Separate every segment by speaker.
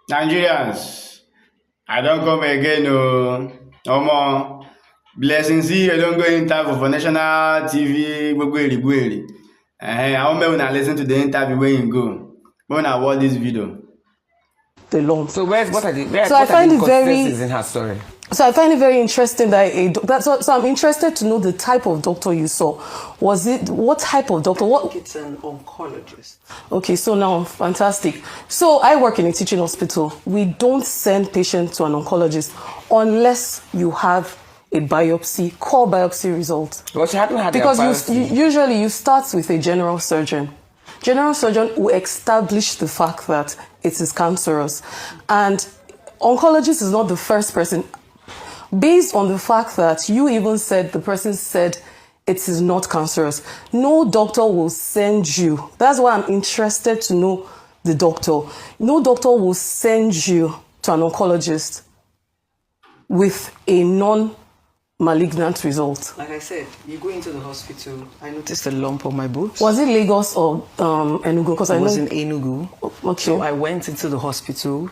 Speaker 1: Nigerians, I don't come again oh. Omo, blessing see I don't go interview for national TV gbogbo erigbo eri. I want make una lis ten to the interview wey im go. Make una watch dis video.
Speaker 2: The lump.
Speaker 3: So what are the
Speaker 2: So I find it
Speaker 3: inconsistencies in her story?
Speaker 2: So I find it very interesting that so I'm interested to know the type of doctor you saw. Was it what type of doctor? What?
Speaker 4: It's an oncologist.
Speaker 2: Okay, so now fantastic. So I work in a teaching hospital. We don't send patients to an oncologist unless you have a biopsy, core biopsy result.
Speaker 3: Well, she hadn't had
Speaker 2: Because
Speaker 3: biopsy.
Speaker 2: usually you start with a general surgeon. General surgeon will establish the fact that it is cancerous, and oncologist is not the first person. Based on the fact that you even said the person said it is not cancerous, no doctor will send you. That's why I'm interested to know the doctor. No doctor will send you to an oncologist with a non-malignant result.
Speaker 4: Like I said, you go into the hospital. I noticed a lump on my boobs.
Speaker 2: Was it Lagos or Enugu? Because I
Speaker 4: was
Speaker 2: know
Speaker 4: in Enugu.
Speaker 2: Okay.
Speaker 4: So I went into the hospital.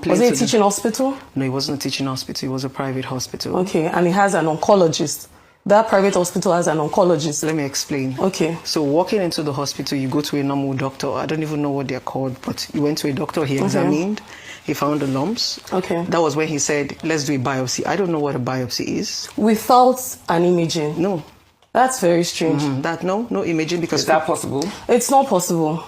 Speaker 2: Was it a teaching hospital?
Speaker 4: No, it wasn't a teaching hospital. It was a private hospital.
Speaker 2: Okay, and it has an oncologist. That private hospital has an oncologist.
Speaker 4: Let me explain.
Speaker 2: Okay.
Speaker 4: So walking into the hospital, you go to a normal doctor. I don't even know what they're called, but you went to a doctor. He examined. He found the lumps.
Speaker 2: Okay.
Speaker 4: That was when he said, let's do a biopsy. I don't know what a biopsy is.
Speaker 2: Without an imaging?
Speaker 4: No.
Speaker 2: That's very strange.
Speaker 4: No imaging because...
Speaker 3: Is that possible?
Speaker 2: It's not possible.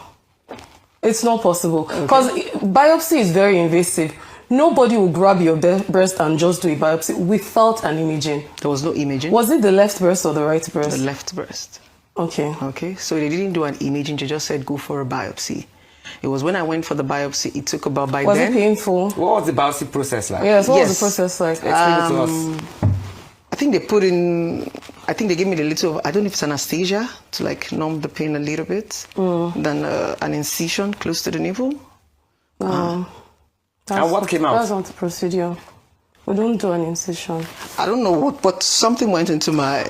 Speaker 2: It's not possible. Because biopsy is very invasive. Nobody will grab your breast and just do a biopsy without an imaging.
Speaker 4: There was no imaging.
Speaker 2: Was it the left breast or the right breast?
Speaker 4: The left breast.
Speaker 2: Okay.
Speaker 4: Okay, so they didn't do an imaging, they just said go for a biopsy. It was when I went for the biopsy, it took about
Speaker 2: Was it painful?
Speaker 3: What was the biopsy process like?
Speaker 2: Yes, what was the process like?
Speaker 3: Explain it to us.
Speaker 4: I think they gave me the little, I don't know if it's anesthesia to like numb the pain a little bit. Then an incision close to the nipple.
Speaker 3: And what came out?
Speaker 2: That's not the procedure. We don't do an incision.
Speaker 4: I don't know what, but something went into my...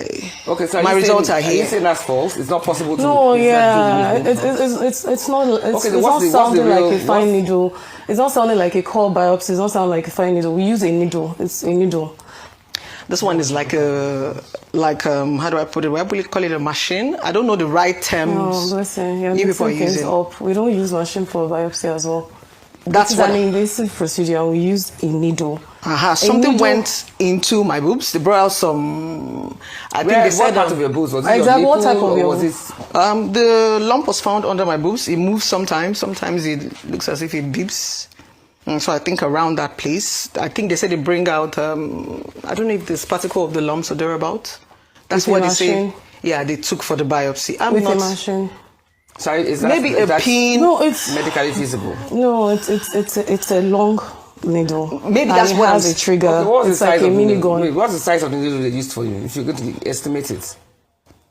Speaker 3: Okay, so
Speaker 4: my results are
Speaker 3: Are you
Speaker 4: here.
Speaker 3: saying that's false? It's not possible to...
Speaker 2: No,
Speaker 3: is that
Speaker 2: yeah, it's not. It's
Speaker 3: Okay,
Speaker 2: not sounding like a fine
Speaker 3: what's-
Speaker 2: needle. It's not sounding like a core biopsy. It's not sounding like a fine needle. We use a needle. It's a needle.
Speaker 4: This one is like how do I put it? Why would you call it a machine? I don't know the right terms.
Speaker 2: No, listen, you're
Speaker 4: You people
Speaker 2: mixing things
Speaker 4: use it.
Speaker 2: up. We don't use machine for biopsy as well.
Speaker 4: That's
Speaker 2: It's
Speaker 4: what
Speaker 2: an invasive procedure. We use a needle.
Speaker 4: Something
Speaker 2: needle-
Speaker 4: went into my boobs. They brought out some. I think they
Speaker 3: what
Speaker 4: said
Speaker 3: part of your boobs? Was it
Speaker 2: Exactly,
Speaker 3: your
Speaker 2: what
Speaker 3: nipple,
Speaker 2: type of
Speaker 3: or
Speaker 2: your-
Speaker 3: was it...
Speaker 4: the lump was found under my boobs. It moves sometimes. Sometimes it looks as if it beeps. So I think around that place. I think they said they bring out. I don't know if this particle of the lumps or thereabout. That's
Speaker 2: With
Speaker 4: what
Speaker 2: a
Speaker 4: they say.
Speaker 2: machine?
Speaker 4: Yeah, they took for the biopsy. I'm
Speaker 2: With
Speaker 4: not.
Speaker 2: a machine.
Speaker 3: Sorry, is that...
Speaker 4: Maybe
Speaker 3: is
Speaker 4: a
Speaker 3: that
Speaker 4: pin.
Speaker 2: No, it's
Speaker 3: medically feasible?
Speaker 2: no, it's a long needle.
Speaker 4: Maybe
Speaker 2: And
Speaker 4: that's
Speaker 2: it
Speaker 4: what
Speaker 2: has
Speaker 4: I'm-
Speaker 2: a trigger.
Speaker 3: Okay, what's the
Speaker 2: It's like
Speaker 3: size
Speaker 2: a
Speaker 3: of the
Speaker 2: mini
Speaker 3: needle?
Speaker 2: gun.
Speaker 3: Wait, what's the size of the needle they used for you? If you're going to estimate it.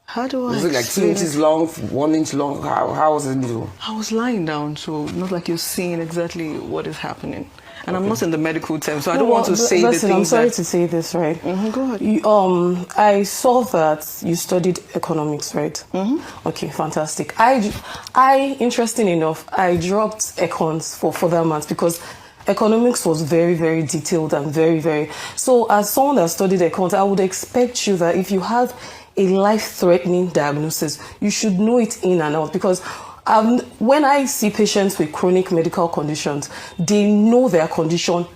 Speaker 4: How do I?
Speaker 3: Was it like 2
Speaker 4: explain
Speaker 3: inches long, 1 inch long? How was the needle?
Speaker 4: I was lying down, so not like you're seeing exactly what is happening. And I'm not in the medical term, so I don't want to say the
Speaker 2: Listen,
Speaker 4: things
Speaker 2: I'm sorry
Speaker 4: that...
Speaker 2: to say this, right?
Speaker 4: Go ahead.
Speaker 2: I saw that you studied economics, right? Okay, fantastic. Interesting enough, I dropped econs for further maths because economics was very, very detailed and very, very... So as someone that studied econs, I would expect you that if you have a life-threatening diagnosis, you should know it in and out because when I see patients with chronic medical conditions, they know their condition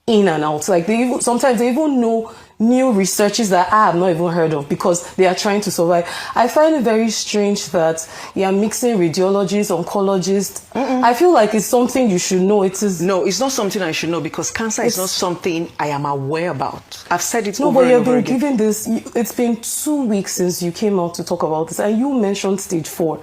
Speaker 2: in and out. Like sometimes they even know new researches that I have not even heard of because they are trying to survive. I find it very strange that you are mixing radiologists, oncologists. I feel like it's something you should know. It is.
Speaker 4: No, it's not something I should know because cancer is not something I am aware about. I've said it
Speaker 2: No,
Speaker 4: over
Speaker 2: but
Speaker 4: and
Speaker 2: you've
Speaker 4: over
Speaker 2: been
Speaker 4: again.
Speaker 2: given this. It's been 2 weeks since you came out to talk about this, and you mentioned stage 4.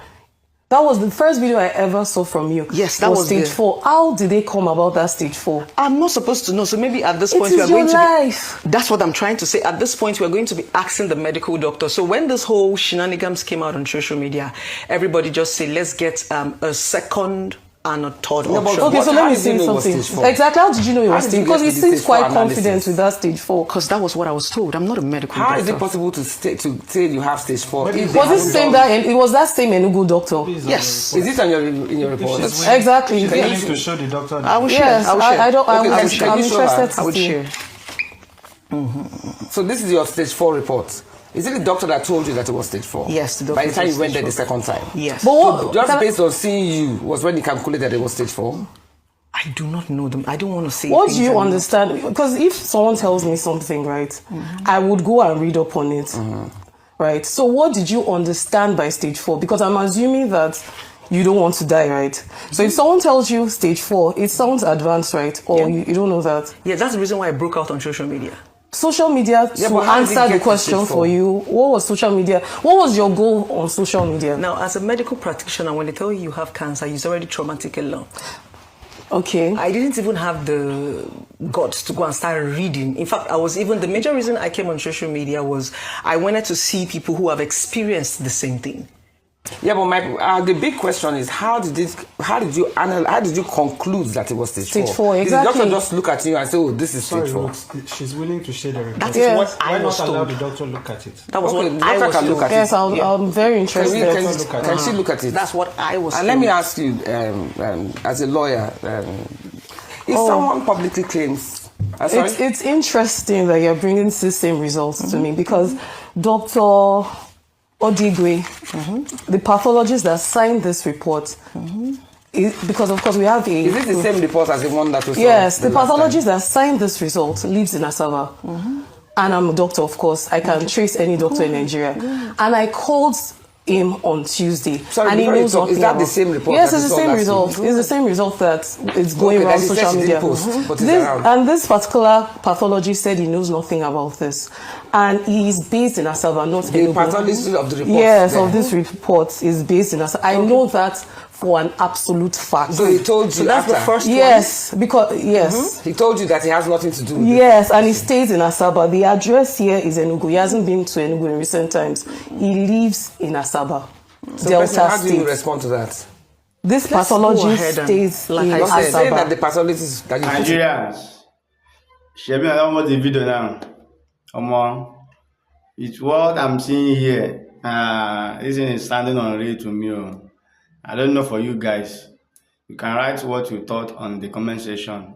Speaker 2: That was the first video I ever saw from you.
Speaker 4: Yes, that was
Speaker 2: stage
Speaker 4: the-
Speaker 2: 4. How did they come about that stage 4?
Speaker 4: I'm not supposed to know, so maybe at this
Speaker 2: It
Speaker 4: point
Speaker 2: is
Speaker 4: we are
Speaker 2: your
Speaker 4: going to
Speaker 2: life.
Speaker 4: be... That's what I'm trying to say. At this point, we are going to be asking the medical doctor. So when this whole shenanigans came out on social media, everybody just say, let's get a second and a third
Speaker 3: No, but
Speaker 4: option.
Speaker 2: Okay, so
Speaker 3: How
Speaker 2: let me
Speaker 3: did you
Speaker 2: say
Speaker 3: know it was
Speaker 2: something.
Speaker 3: stage 4?
Speaker 2: Exactly. How did you know it
Speaker 3: How
Speaker 2: was
Speaker 3: did
Speaker 2: stage?
Speaker 3: you
Speaker 2: Because
Speaker 3: get
Speaker 2: he
Speaker 3: to the
Speaker 2: seems
Speaker 3: stage 4
Speaker 2: quite
Speaker 3: analysis?
Speaker 2: confident with that stage 4.
Speaker 4: Because that was what I was told. I'm not a medical
Speaker 3: How
Speaker 4: doctor.
Speaker 3: is it possible to say you have stage 4?
Speaker 5: But
Speaker 3: if
Speaker 5: it
Speaker 3: they
Speaker 2: Was
Speaker 3: haven't
Speaker 2: it same
Speaker 3: done-
Speaker 2: that it was that same Enugu doctor?
Speaker 4: Yes.
Speaker 3: Is it on in your report?
Speaker 5: She's willing-
Speaker 2: Exactly.
Speaker 5: She's
Speaker 2: Yes.
Speaker 5: willing to show the doctor.
Speaker 4: I will share.
Speaker 2: Yes,
Speaker 4: I will share.
Speaker 2: I don't.
Speaker 3: Okay,
Speaker 2: I'm
Speaker 3: can you show her?
Speaker 2: interested
Speaker 4: I
Speaker 2: to
Speaker 4: would
Speaker 2: see.
Speaker 4: share.
Speaker 3: So this is your stage 4 report. Is it the doctor that told you that it was stage 4?
Speaker 4: Yes, the doctor
Speaker 3: By the time
Speaker 4: said
Speaker 3: you went
Speaker 4: stage
Speaker 3: there the second time?
Speaker 4: Yes.
Speaker 2: But what?
Speaker 3: Just
Speaker 2: can I-
Speaker 3: based on seeing you was when you calculated it was stage 4?
Speaker 4: I do not know them. I don't want to say.
Speaker 2: What
Speaker 4: things
Speaker 2: do you
Speaker 4: I'm not-
Speaker 2: understand? Because if someone tells me something, right, I would go and read up on it, right? So what did you understand by stage 4? Because I'm assuming that you don't want to die, right? So if someone tells you stage 4, it sounds advanced, right? Or you don't know that.
Speaker 4: Yeah, that's the reason why I broke out on social media.
Speaker 2: Social media
Speaker 3: Yeah,
Speaker 2: to
Speaker 3: but how did it
Speaker 2: answer
Speaker 3: get
Speaker 2: the
Speaker 3: to
Speaker 2: question
Speaker 3: stage
Speaker 2: for
Speaker 3: 4?
Speaker 2: you. What was social media? What was your goal on social media?
Speaker 4: Now, as a medical practitioner, when they tell you have cancer, it's already traumatic alone.
Speaker 2: Okay.
Speaker 4: I didn't even have the guts to go and start reading. In fact, the major reason I came on social media was I wanted to see people who have experienced the same thing.
Speaker 3: Yeah, but the big question is how did you conclude that it was stage 4?
Speaker 2: Stage 4,
Speaker 3: Did
Speaker 2: exactly.
Speaker 3: the doctor just look at you and say, oh, this is
Speaker 5: Sorry,
Speaker 3: stage 4?
Speaker 5: Rooks, she's willing to share the report.
Speaker 4: That is
Speaker 2: Yes.
Speaker 4: what
Speaker 5: Why
Speaker 4: I was
Speaker 5: not allow
Speaker 4: told.
Speaker 5: the doctor to look at it?
Speaker 4: That was
Speaker 3: Okay,
Speaker 4: what
Speaker 3: the
Speaker 4: I
Speaker 3: doctor
Speaker 4: was
Speaker 3: can
Speaker 4: told.
Speaker 3: look at
Speaker 2: Yes,
Speaker 3: it.
Speaker 2: I'm very interested.
Speaker 3: Can she look at it?
Speaker 4: That's what I was
Speaker 3: And
Speaker 4: told.
Speaker 3: let me ask you, as a lawyer, if someone publicly claims, sorry?
Speaker 2: It's interesting that you're bringing the same results to me because Dr. Odigwe, the pathologist that signed this report, because of course we have a...
Speaker 3: Is it the same report as the one that was
Speaker 2: Yes, the pathologist that signed this result lives in Asaba. And I'm a doctor, of course. I can trace any doctor in Nigeria. And I called him on Tuesday.
Speaker 3: Sorry,
Speaker 2: and he
Speaker 3: before you
Speaker 2: knows
Speaker 3: talk,
Speaker 2: nothing
Speaker 3: is that the
Speaker 2: about-
Speaker 3: same report
Speaker 2: Yes,
Speaker 3: that
Speaker 2: it's
Speaker 3: you
Speaker 2: the
Speaker 3: saw
Speaker 2: same
Speaker 3: last
Speaker 2: result.
Speaker 3: week?
Speaker 2: It's the same result that is going
Speaker 3: Okay,
Speaker 2: around
Speaker 3: that he said
Speaker 2: social
Speaker 3: she
Speaker 2: media.
Speaker 3: didn't post, but it's
Speaker 2: This,
Speaker 3: around.
Speaker 2: and this particular pathologist said he knows nothing about this. And he is based in Asaba, not
Speaker 3: The
Speaker 2: Enugu.
Speaker 3: pathologist of the report.
Speaker 2: Yes,
Speaker 3: there.
Speaker 2: of this report is based in Asaba. I know that for an absolute fact.
Speaker 3: So he told you
Speaker 4: So that's the
Speaker 3: after.
Speaker 4: first one.
Speaker 2: Yes, because yes.
Speaker 3: He told you that he has nothing to do with it.
Speaker 2: Yes, and he stays in Asaba. The address here is Enugu. He hasn't been to Enugu in recent times. He lives in Asaba,
Speaker 3: So,
Speaker 2: Delta
Speaker 3: President, how do you
Speaker 2: State.
Speaker 3: respond to that?
Speaker 2: This
Speaker 4: Let's go
Speaker 2: pathologist
Speaker 4: ahead and-
Speaker 2: stays
Speaker 4: like
Speaker 2: in
Speaker 4: I
Speaker 3: Because they're saying that the
Speaker 2: Asaba.
Speaker 3: pathologist that you put in-
Speaker 1: Nigerians, Shebi, I don't watch the video now. It's what I'm seeing here. This thing is standing on real to me. I don't know for you guys. You can write what you thought on the comment section.